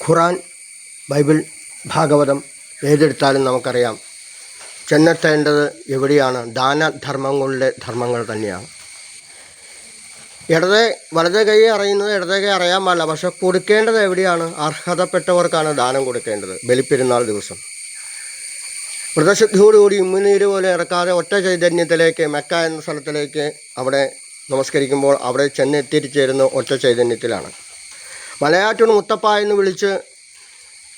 ഖുറാൻ, Bible, Bhagavatam ഏതെടുത്താലും നമുക്കറിയാം ചെന്നെത്തേണ്ടത് എവിടെയാണ്? ദാനധർമ്മങ്ങളുടെ ധർമ്മങ്ങൾ തന്നെയാണ്. വലത് കൈ അറിയുന്നത് ഇടത് കൈ അറിയാൻ പാടില്ല. പക്ഷെ കൊടുക്കേണ്ടത് എവിടെയാണ്? അർഹതപ്പെട്ടവർക്കാണ് ദാനം കൊടുക്കേണ്ടത്. ബലിപ്പെരുന്നാൾ ദിവസം വ്രതശുദ്ധിയോടുകൂടി ഉമ്മിനീര് പോലെ ഇറക്കാതെ ഒറ്റ ചൈതന്യത്തിലേക്ക്, മെക്ക എന്ന സ്ഥലത്തിലേക്ക് അവിടെ നമസ്കരിക്കുമ്പോൾ അവിടെ ചെന്നെത്തിച്ചേരുന്ന ഒറ്റ ചൈതന്യത്തിലാണ്. മലയാറ്റൂർ മുത്തപ്പ എന്ന് വിളിച്ച്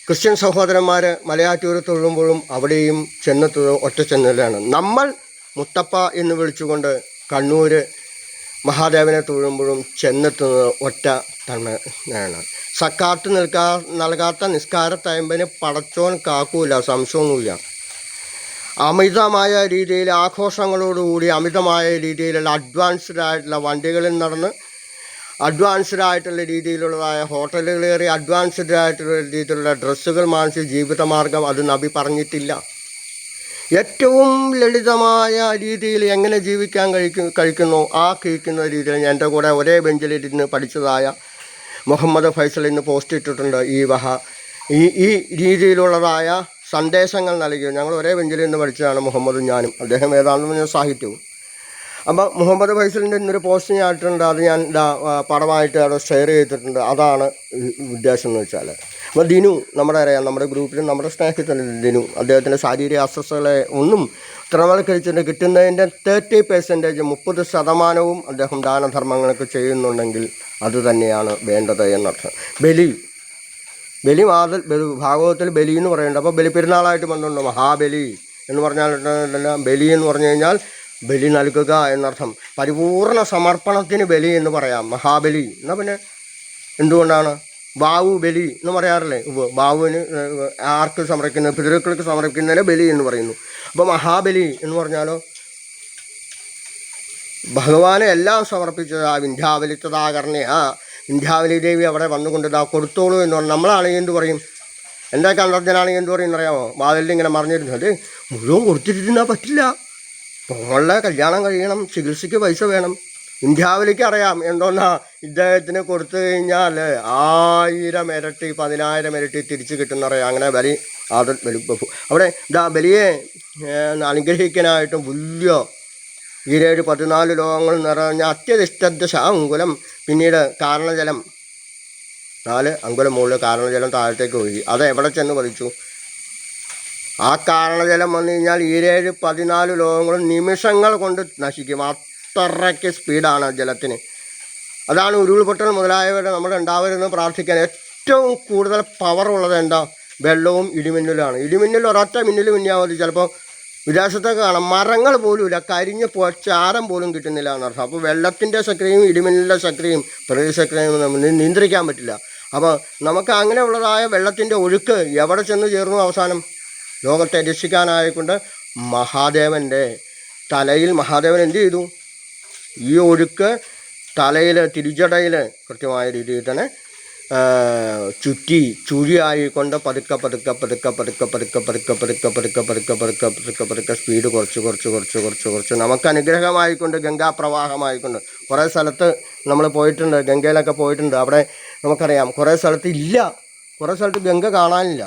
ക്രിസ്ത്യൻ സഹോദരന്മാർ മലയാറ്റൂർ തൊഴുമ്പോഴും അവിടെയും ചെന്നെത്തുന്നത് ഒറ്റ ചെന്നലാണ്. നമ്മൾ മുത്തപ്പ എന്ന് വിളിച്ചുകൊണ്ട് കണ്ണൂർ മഹാദേവനെ തൊഴുമ്പോഴും ചെന്നെത്തുന്നത് ഒറ്റ തന്നെയാണ്. സക്കാത്ത് നൽകാത്ത നിസ്കാര തയമ്പന് പടച്ചോൻ കാക്കൂല, സംശയമൊന്നുമില്ല. അമിതമായ രീതിയിൽ ആഘോഷങ്ങളോടുകൂടി അമിതമായ രീതിയിലുള്ള അഡ്വാൻസ്ഡ് ആയിട്ടുള്ള വണ്ടികളിൽ നടന്ന് അഡ്വാൻസ്ഡ് ആയിട്ടുള്ള രീതിയിലുള്ളതായ ഹോട്ടലുകൾ കയറി അഡ്വാൻസ്ഡ് ആയിട്ടുള്ള രീതിയിലുള്ള ഡ്രസ്സുകൾ വാങ്ങിച്ച് ജീവിതമാർഗം അത് നബി പറഞ്ഞിട്ടില്ല. ഏറ്റവും ലളിതമായ രീതിയിൽ എങ്ങനെ ജീവിക്കാൻ കഴിക്കുന്നോ ആ കഴിക്കുന്ന രീതിയിൽ എൻ്റെ കൂടെ ഒരേ ബെഞ്ചിലിരുന്ന് പഠിച്ചതായ മുഹമ്മദ് ഫൈസൽ ഇന്ന് പോസ്റ്റ് ഇട്ടിട്ടുണ്ട്. ഈ രീതിയിലുള്ളതായ സന്ദേശങ്ങൾ നൽകി. ഞങ്ങൾ ഒരേ ബെഞ്ചിൽ നിന്ന് പഠിച്ചതാണ് മുഹമ്മദും ഞാനും. അദ്ദേഹം ഏതാണെന്ന് ഞാൻ സാഹിത്യവും. അപ്പം മുഹമ്മദ് ഫൈസലിൻ്റെ ഇന്നൊരു പോസ്റ്റ് ഞാൻ ഇട്ടിട്ടുണ്ട്. അത് ഞാൻ പടമായിട്ട് അവിടെ ഷെയർ ചെയ്തിട്ടുണ്ട്. അതാണ് ഉദ്ദേശം എന്ന് വെച്ചാൽ, അപ്പോൾ ദിനു നമ്മുടെ ഗ്രൂപ്പിലും നമ്മുടെ സ്നേഹത്തിലും ദിനു അദ്ദേഹത്തിൻ്റെ ശാരീരിക അസ്വസ്ഥതകളെ ഒന്നും തൃണവൽക്കരിച്ചിട്ട് കിട്ടുന്നതിൻ്റെ 30% 30% അദ്ദേഹം ദാനധർമ്മങ്ങളൊക്കെ ചെയ്യുന്നുണ്ടെങ്കിൽ അത് തന്നെയാണ് വേണ്ടത് എന്നർത്ഥം. ബലി ഭാഗവതത്തിൽ ബലി എന്ന് പറയുന്നുണ്ട്. അപ്പോൾ ബലിപ്പെരുന്നാളായിട്ട് ബന്ധമുണ്ട്. മഹാബലി എന്ന് പറഞ്ഞാൽ ബലി എന്ന് പറഞ്ഞു കഴിഞ്ഞാൽ ബലി നൽകുക എന്നർത്ഥം. പരിപൂർണ സമർപ്പണത്തിന് ബലി എന്ന് പറയാം. മഹാബലി എന്നാൽ പിന്നെ എന്തുകൊണ്ടാണ് ബാവു ബലി എന്ന് പറയാറില്ലേ? ബാവുവിന് ആർക്ക് സമർപ്പിക്കുന്നത്? പിതൃക്കൾക്ക് സമർപ്പിക്കുന്നതിന് ബലി എന്ന് പറയുന്നു. അപ്പോൾ മഹാബലി എന്ന് പറഞ്ഞാലോ ഭഗവാനെ എല്ലാം സമർപ്പിച്ചത് ആ വിന്ധ്യാവലിത്തതാകരണേ. ആ വിന്ധ്യാവലി ദേവി അവിടെ വന്നുകൊണ്ട് കൊടുത്തോളൂ എന്ന് പറഞ്ഞു. നമ്മളാണെങ്കിൽ എന്ത് പറയും? എൻ്റെ കണ്ടർജനാണെങ്കിൽ എന്ത് പറയും എന്നറിയാമോ? വാതിലിൽ ഇങ്ങനെ മറിഞ്ഞിരുന്നത് മുഴുവൻ കൊടുത്തിരുന്നാൽ പറ്റില്ല. മോളുടെ കല്യാണം കഴിയണം, ചികിത്സയ്ക്ക് പൈസ വേണം. വിന്ധ്യാവലിക്ക് അറിയാം എന്തോന്നാ ഇദ്ദേഹത്തിന് കൊടുത്തു കഴിഞ്ഞാൽ 1000 ഇരട്ടി 10,000 ഇരട്ടി തിരിച്ച് കിട്ടുന്നറിയാം. അങ്ങനെ ബലി അവിടെ ബലിയെ അനുഗ്രഹിക്കാനായിട്ടും വലിയ 14 ലോകങ്ങൾ നിറഞ്ഞ അത്യധിഷ്ഠ ശാങ്കുലം, പിന്നീട് കാരണജലം 4 അങ്കുലം മുകളിൽ കാരണജലം താഴത്തേക്ക് ഒഴുകി. അത് എവിടെ ചെന്ന് പതിച്ചു? ആ കാരണജലം വന്നു കഴിഞ്ഞാൽ 14 ലോകങ്ങളും നിമിഷങ്ങൾ കൊണ്ട് നശിക്കും. അത്രയ്ക്ക് സ്പീഡാണ് ജലത്തിന്. അതാണ് ഉരുൾപൊട്ടൽ മുതലായവരെ നമ്മൾ ഉണ്ടാവരുതെന്ന് പ്രാർത്ഥിക്കാൻ. ഏറ്റവും കൂടുതൽ പവറുള്ളത് എന്താ? വെള്ളവും ഇടിമിന്നലാണ്. ഇടിമിന്നൽ ഒരൊറ്റ മിന്നൽ മിന്നിയാൽ മതി. ചിലപ്പോൾ വിദേശത്തൊക്കെ കാണാം മരങ്ങൾ പോലും ഇല്ല, കരിഞ്ഞ് ചാരം പോലും കിട്ടുന്നില്ല എന്നർത്ഥം. അപ്പോൾ വെള്ളത്തിൻ്റെ ശക്തിയും ഇടിമിന്നലിൻ്റെ ശക്തിയും പ്രകൃതി ശക്തിയും നമ്മൾ നിയന്ത്രിക്കാൻ പറ്റില്ല. അപ്പോൾ നമുക്ക് അങ്ങനെയുള്ളതായ വെള്ളത്തിൻ്റെ ഒഴുക്ക് എവിടെ ചെന്ന് ചേർന്നു? അവസാനം ലോകത്തെ രക്ഷിക്കാനായിക്കൊണ്ട് മഹാദേവൻ്റെ തലയിൽ മഹാദേവൻ എന്ത് ചെയ്തു? ഈ ഒഴുക്ക് തലയിൽ തിരിച്ചടയിൽ കൃത്യമായ രീതിയിൽ തന്നെ ചുറ്റി ചുഴിയായിക്കൊണ്ട് പതുക്കെ സ്പീഡ് കുറച്ച് നമുക്ക് അനുഗ്രഹമായിക്കൊണ്ട് ഗംഗാപ്രവാഹമായിക്കൊണ്ട് കുറേ സ്ഥലത്ത് നമ്മൾ പോയിട്ടുണ്ട്, ഗംഗയിലൊക്കെ പോയിട്ടുണ്ട്. അവിടെ നമുക്കറിയാം കുറേ സ്ഥലത്ത് ഇല്ല, കുറേ സ്ഥലത്ത് ഗംഗ കാണാനില്ല.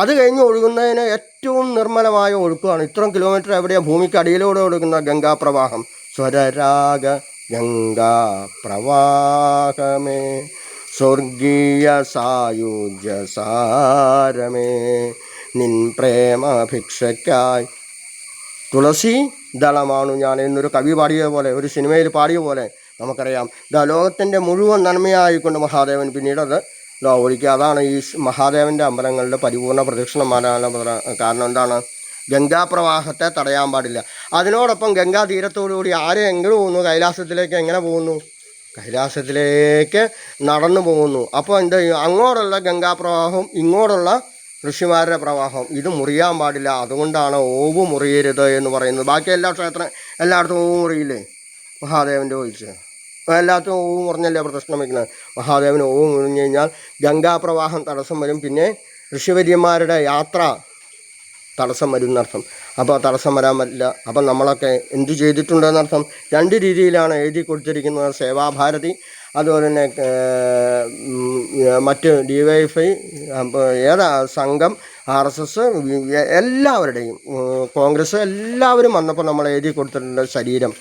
അത് കഴിഞ്ഞ് ഒഴുകുന്നതിന് ഏറ്റവും നിർമ്മലമായ ഒഴുക്കാണ്. ഇത്രയും കിലോമീറ്റർ എവിടെയാണ്? ഭൂമിക്ക് അടിയിലൂടെ ഒഴുകുന്ന ഗംഗാപ്രവാഹം. സ്വരരാഗ ഗംഗാ പ്രവാഹമേ സ്വർഗീയ സായുജ്യ സാരമേ നിൻ പ്രേമ ഭിക്ഷയ്ക്കായി തുളസി ദളമാണു ഞാൻ എന്നൊരു കവി പാടിയ പോലെ, ഒരു സിനിമയിൽ പാടിയ പോലെ നമുക്കറിയാം. ലോകത്തിൻ്റെ മുഴുവൻ നന്മയായിക്കൊണ്ട് മഹാദേവൻ പിന്നീട് അത് ഒഴിക്കുക. അതാണ് ഈ മഹാദേവൻ്റെ അമ്പലങ്ങളുടെ പരിപൂർണ പ്രദക്ഷിണം മാറാനുള്ള കാരണം. എന്താണ്? ഗംഗാപ്രവാഹത്തെ തടയാൻ പാടില്ല. അതിനോടൊപ്പം ഗംഗാ തീരത്തോടുകൂടി ആരെങ്കിലും പോകുന്നു കൈലാസത്തിലേക്ക്. എങ്ങനെ പോകുന്നു? കൈലാസത്തിലേക്ക് നടന്നു പോകുന്നു. അപ്പോൾ എന്ത് ചെയ്യും? അങ്ങോട്ടുള്ള ഗംഗാപ്രവാഹവും ഇങ്ങോട്ടുള്ള ഋഷിമാരുടെ പ്രവാഹം ഇത് മുറിയാൻ പാടില്ല. അതുകൊണ്ടാണ് ഓവ് മുറിയരുത് എന്ന് പറയുന്നത്. ബാക്കി എല്ലായിടത്തും ഓവ് മുറിയില്ലേ? മഹാദേവൻ്റെ ഒഴിച്ച് എല്ലാത്തും ഓവ് മുറിഞ്ഞല്ലേ പ്രദക്ഷിണം വയ്ക്കുന്നത്. മഹാദേവന് ഓവ് മുറിഞ്ഞു കഴിഞ്ഞാൽ ഗംഗാപ്രവാഹം തടസ്സം വരും. പിന്നെ ഋഷിവര്യന്മാരുടെ യാത്ര തടസ്സം വരും എന്നർത്ഥം. അപ്പോൾ തടസ്സം വരാൻ പറ്റില്ല. അപ്പം നമ്മളൊക്കെ എന്ത് ചെയ്തിട്ടുണ്ടെന്നർത്ഥം? 2 രീതിയിലാണ് എഴുതി കൊടുത്തിരിക്കുന്നത്. സേവാഭാരതി അതുപോലെ തന്നെ മറ്റ് DYFI, ഏതാ സംഘം, RSS, എല്ലാവരുടെയും, കോൺഗ്രസ്, എല്ലാവരും വന്നപ്പോൾ നമ്മൾ എഴുതി കൊടുത്തിട്ടുണ്ട് ശരീരം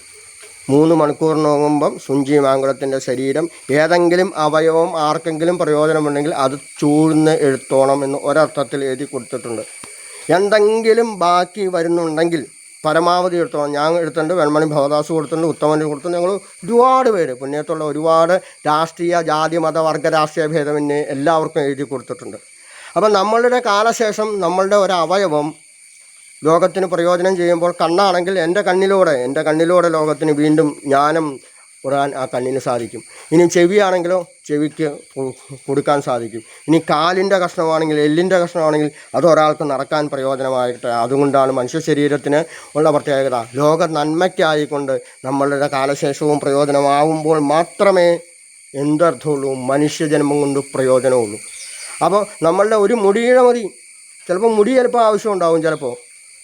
3 മണിക്കൂറിനുമ്പം സുഞ്ചി മാങ്കുളത്തിൻ്റെ ശരീരം ഏതെങ്കിലും അവയവം ആർക്കെങ്കിലും പ്രയോജനമുണ്ടെങ്കിൽ അത് ചൂഴ്ന്ന് എടുത്തോണം എന്ന് ഒരർത്ഥത്തിൽ എഴുതി കൊടുത്തിട്ടുണ്ട്. എന്തെങ്കിലും ബാക്കി വരുന്നുണ്ടെങ്കിൽ പരമാവധി എടുത്തോളം. ഞാൻ എടുത്തിട്ടുണ്ട്, വെൺമണി ഭവദാസ് കൊടുത്തിട്ടുണ്ട്, ഉത്തമന് കൊടുത്തിട്ടുണ്ട്. ഞങ്ങൾ ഒരുപാട് പേര് പുണ്യത്തുള്ള ഒരുപാട് രാഷ്ട്രീയ, ജാതി, മത, വർഗ രാഷ്ട്രീയ ഭേദമന്യേ എല്ലാവർക്കും എഴുതി കൊടുത്തിട്ടുണ്ട്. അപ്പം നമ്മളുടെ കാലശേഷം നമ്മളുടെ ഒരു അവയവം ലോകത്തിന് പ്രയോജനം ചെയ്യുമ്പോൾ കണ്ണാണെങ്കിൽ എൻ്റെ കണ്ണിലൂടെ ലോകത്തിന് വീണ്ടും ജ്ഞാനം ഉറാൻ ആ കണ്ണിന് സാധിക്കും. ഇനി ചെവിയാണെങ്കിലോ ചെവിക്ക് കൊടുക്കാൻ സാധിക്കും. ഇനി കാലിൻ്റെ കഷ്ണമാണെങ്കിൽ, എല്ലിൻ്റെ കഷ്ണമാണെങ്കിൽ അത് ഒരാൾക്ക് നടക്കാൻ പ്രയോജനമായിട്ട്. അതുകൊണ്ടാണ് മനുഷ്യ ശരീരത്തിന് ഉള്ള പ്രത്യേകത. ലോക നന്മയ്ക്കായിക്കൊണ്ട് നമ്മളുടെ കാലശേഷവും പ്രയോജനമാവുമ്പോൾ മാത്രമേ എന്തർത്ഥമുള്ളൂ, മനുഷ്യജന്മം കൊണ്ട് പ്രയോജനമുള്ളൂ. അപ്പോൾ നമ്മളുടെ ഒരു മുടിയുടെ മതി. ചിലപ്പോൾ മുടി ആവശ്യമുണ്ടാവും.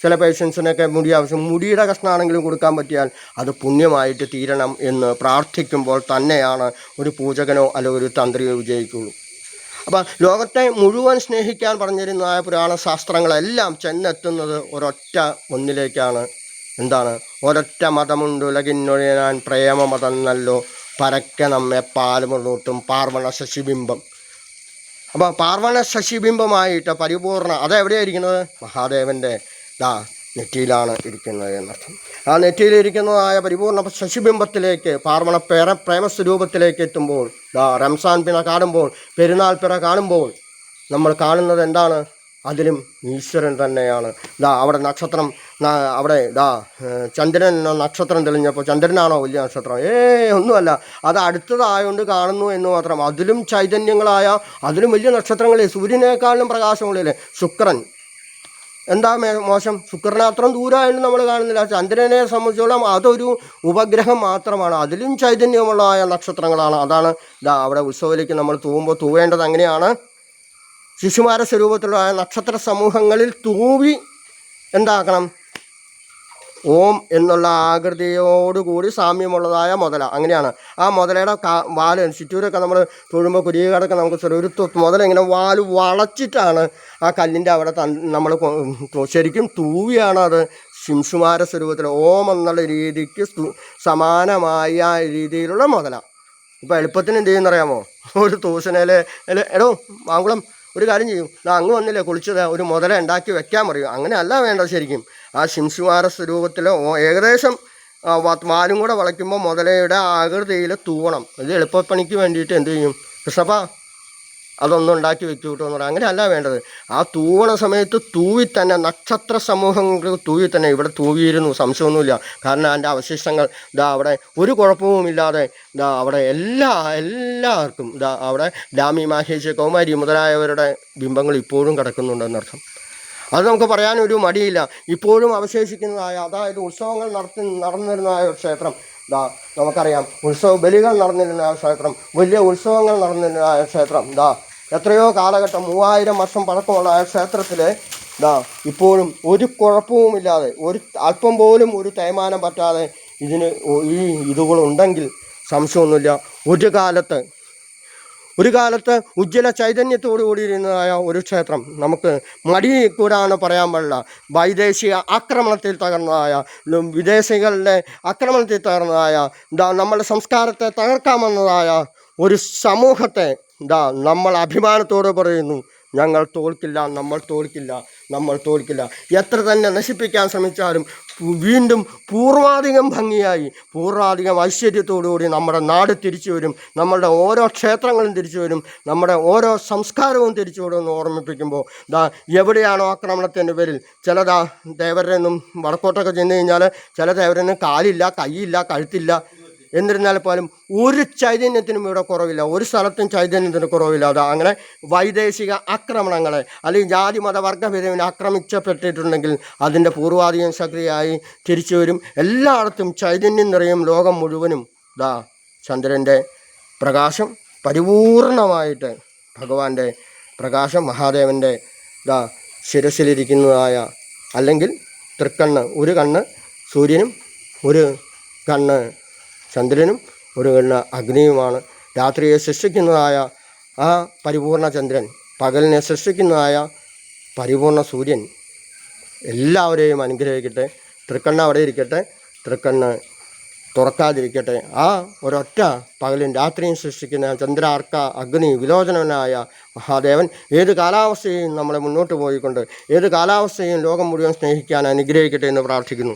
ചില പേഷ്യൻസിനൊക്കെ മുടി ആവശ്യം, മുടിയുടെ കഷ്ണമാണെങ്കിലും കൊടുക്കാൻ പറ്റിയാൽ അത് പുണ്യമായിട്ട് തീരണം എന്ന് പ്രാർത്ഥിക്കുമ്പോൾ തന്നെയാണ് ഒരു പൂജകനോ അല്ലെങ്കിൽ ഒരു തന്ത്രിയോ വിജയിക്കുള്ളൂ. അപ്പം ലോകത്തെ മുഴുവൻ സ്നേഹിക്കാൻ പറഞ്ഞിരുന്നതായ പുരാണ ശാസ്ത്രങ്ങളെല്ലാം ചെന്നെത്തുന്നത് ഒന്നിലേക്കാണ്. എന്താണ്? ഒരൊറ്റ മതമുണ്ടുലകിന്നൊഴിയാൻ പ്രേമമതം നല്ലോ പരക്കെ നമ്മെ പാലുമുള്ളൂട്ടും പാർവണ ശശിബിംബം. അപ്പോൾ പാർവണ ശശിബിംബമായിട്ട് പരിപൂർണ അതെവിടെയായിരിക്കുന്നത്? മഹാദേവൻ്റെ നെറ്റിയിലാണ് ഇരിക്കുന്നത് എന്നർത്ഥം. ആ നെറ്റിയിലിരിക്കുന്നതായ പരിപൂർണ ശശിബിംബത്തിലേക്ക്, പാർവണ പ്രേമസ്വരൂപത്തിലേക്ക് എത്തുമ്പോൾ, റംസാൻ പിറ കാണുമ്പോൾ, പെരുന്നാൾ പിറ കാണുമ്പോൾ നമ്മൾ കാണുന്നത് എന്താണ്? അതിലും ഈശ്വരൻ തന്നെയാണ്. അവിടെ നക്ഷത്രം, അവിടെ ചന്ദ്രൻ നക്ഷത്രം തെളിഞ്ഞപ്പോൾ, ചന്ദ്രനാണോ വലിയ നക്ഷത്രം? ഒന്നുമല്ല, അത് അടുത്തതായതുകൊണ്ട് കാണുന്നു എന്ന് മാത്രം. അതിലും ചൈതന്യങ്ങളായ, അതിലും വലിയ നക്ഷത്രങ്ങളെ, സൂര്യനേക്കാളും പ്രകാശമുള്ളില്ലേ ശുക്രൻ. എന്താ മോശം? ശുക്രനെ അത്രയും ദൂരമായിട്ട് നമ്മൾ കാണുന്നില്ല. ചന്ദ്രനെ സംബന്ധിച്ചോളം അതൊരു ഉപഗ്രഹം മാത്രമാണ്. അതിലും ചൈതന്യമുള്ളതായ നക്ഷത്രങ്ങളാണ്. അതാണ് അവിടെ ഉത്സവത്തിലേക്ക് നമ്മൾ തൂവേണ്ടത് അങ്ങനെയാണ്. ശിശുമാര സ്വരൂപത്തിലുള്ള നക്ഷത്ര സമൂഹങ്ങളിൽ തൂവി എന്താക്കണം? ഓം എന്നുള്ള ആകൃതിയോടുകൂടി സാമ്യമുള്ളതായ മുതല. അങ്ങനെയാണ് ആ മുതലയുടെ വാല്. ചുറ്റൂരൊക്കെ നമ്മൾ തൊഴുമ്പോൾ കുരിയകടൊക്കെ നമുക്ക് ഒരു മുതല ഇങ്ങനെ വാല് വളച്ചിട്ടാണ് ആ കല്ലിൻ്റെ അവിടെ നമ്മൾ ശരിക്കും തൂവിയാണ് അത് ശിംസുമാര സ്വരൂപത്തിൽ ഓം എന്നുള്ള രീതിക്ക് സമാനമായ രീതിയിലുള്ള മുതല. ഇപ്പോൾ എളുപ്പത്തിന് എന്ത് ചെയ്യുന്നറിയാമോ? ഒരു തൂശനയിലെ എടോ മാങ്കുളം ഒരു കാര്യം ചെയ്യും, അങ്ങ് വന്നില്ലേ കുളിച്ചത്, ഒരു മുതല ഉണ്ടാക്കി വെക്കാൻ പറയും. അങ്ങനെ അല്ല വേണ്ടത്. ശരിക്കും ആ ശിംസുമാര സ്വരൂപത്തിൽ ഏകദേശം വാലും കൂടെ വളയ്ക്കുമ്പോൾ മുതലയുടെ ആകൃതിയിൽ തൂവണം. ഇത് എളുപ്പപ്പണിക്ക് വേണ്ടിയിട്ട് എന്ത് ചെയ്യും? കൃഷ്ണപ്പ അതൊന്നും ഉണ്ടാക്കി വെച്ചു കിട്ടുമെന്ന് പറയാം. അങ്ങനെ അല്ല വേണ്ടത്. ആ തൂവണ സമയത്ത് തൂവി തന്നെ, നക്ഷത്ര സമൂഹങ്ങൾക്ക് തൂവി തന്നെ. ഇവിടെ തൂവിയിരുന്നു, സംശയമൊന്നുമില്ല. കാരണം അതിൻ്റെ അവശിഷ്ടങ്ങൾ അവിടെ ഒരു കുഴപ്പവുമില്ലാതെ അവിടെ എല്ലാവർക്കും അവിടെ ഡാമി, മാഹേഷ്, കൗമാരി മുതലായവരുടെ ബിംബങ്ങൾ ഇപ്പോഴും കിടക്കുന്നുണ്ടെന്നർത്ഥം. അത് നമുക്ക് പറയാനൊരു മടിയില്ല. ഇപ്പോഴും അവശേഷിക്കുന്നതായ, അതായത് ഉത്സവങ്ങൾ നടന്നിരുന്നതായ ഒരു ക്ഷേത്രം നമുക്കറിയാം. ഉത്സവ ബലികൾ നടന്നിരുന്ന ക്ഷേത്രം, വലിയ ഉത്സവങ്ങൾ നടന്നിരുന്ന ക്ഷേത്രം എത്രയോ കാലഘട്ടം, 3000 വർഷം പഴക്കമുള്ള ആ ക്ഷേത്രത്തിൽ ഇപ്പോഴും ഒരു കുഴപ്പവുമില്ലാതെ, ഒരു അല്പം പോലും ഒരു തേയ്മാനം പറ്റാതെ ഇതിന് ഈ ഇതുകളുണ്ടെങ്കിൽ സംശയമൊന്നുമില്ല. ഒരു കാലത്ത് ഉജ്ജ്വല ചൈതന്യത്തോടു കൂടിയിരുന്നതായ ഒരു ക്ഷേത്രം നമുക്ക് മടി കൂടാണ് പറയാൻ പാടില്ല. വൈദേശിക ആക്രമണത്തിൽ തകർന്നതായ, വിദേശികളുടെ ആക്രമണത്തിൽ തകർന്നതായ, നമ്മുടെ സംസ്കാരത്തെ തകർക്കാമെന്നതായ ഒരു സമൂഹത്തെ നമ്മൾ അഭിമാനത്തോടെ പറയുന്നു, ഞങ്ങൾ തോൽക്കില്ല. എത്ര തന്നെ നശിപ്പിക്കാൻ ശ്രമിച്ചാലും വീണ്ടും പൂർവാധികം ഭംഗിയായി, പൂർവാധികം ഐശ്വര്യത്തോടുകൂടി നമ്മുടെ നാട് തിരിച്ചു വരും. നമ്മളുടെ ഓരോ ക്ഷേത്രങ്ങളും തിരിച്ചു വരും. നമ്മുടെ ഓരോ സംസ്കാരവും തിരിച്ചു വരുമെന്ന് ഓർമ്മിപ്പിക്കുമ്പോൾ എവിടെയാണോ ആക്രമണത്തിൻ്റെ പേരിൽ ചില ദേവരൊന്നും വടക്കോട്ടൊക്കെ ചെന്ന് കഴിഞ്ഞാൽ ചില ദേവരൊന്നും കാലില്ല, കൈയില്ല, കഴുത്തില്ല. എന്നിരുന്നാൽ പോലും ഒരു ചൈതന്യത്തിനും ഇവിടെ കുറവില്ല. ഒരു സ്ഥലത്തും ചൈതന്യത്തിന് കുറവില്ല. അങ്ങനെ വൈദേശിക ആക്രമണങ്ങളെ അല്ലെങ്കിൽ ജാതി മത വർഗഭേദവിനെ ആക്രമിക്കപ്പെട്ടിട്ടുണ്ടെങ്കിൽ അതിൻ്റെ പൂർവാധികം സക്രിയമായി തിരിച്ചു വരും. എല്ലായിടത്തും ചൈതന്യം നിറയും. ലോകം മുഴുവനും ചന്ദ്രൻ്റെ പ്രകാശം പരിപൂർണമായിട്ട്, ഭഗവാന്റെ പ്രകാശം, മഹാദേവൻ്റെ ശിരസിലിരിക്കുന്നതായ, അല്ലെങ്കിൽ തൃക്കണ്ണ്, ഒരു കണ്ണ് സൂര്യനും ഒരു കണ്ണ് ചന്ദ്രനും ഒരു കണ്ണ് അഗ്നിയുമാണ്. രാത്രിയെ സൃഷ്ടിക്കുന്നതായ ആ പരിപൂർണ ചന്ദ്രൻ, പകലിനെ സൃഷ്ടിക്കുന്നതായ പരിപൂർണ സൂര്യൻ എല്ലാവരെയും അനുഗ്രഹിക്കട്ടെ. തൃക്കണ്ണ് അവിടെ ഇരിക്കട്ടെ, തൃക്കണ്ണ് തുറക്കാതിരിക്കട്ടെ. ആ ഒരൊറ്റ പകലും രാത്രിയും സൃഷ്ടിക്കുന്ന ചന്ദ്രാർക്ക അഗ്നി വിലോചനനായ മഹാദേവൻ ഏത് കാലാവസ്ഥയും നമ്മളെ മുന്നോട്ട് പോയിക്കൊണ്ട് ഏത് കാലാവസ്ഥയും ലോകം മുഴുവൻ സ്നേഹിക്കാൻ അനുഗ്രഹിക്കട്ടെ എന്ന് പ്രാർത്ഥിക്കുന്നു.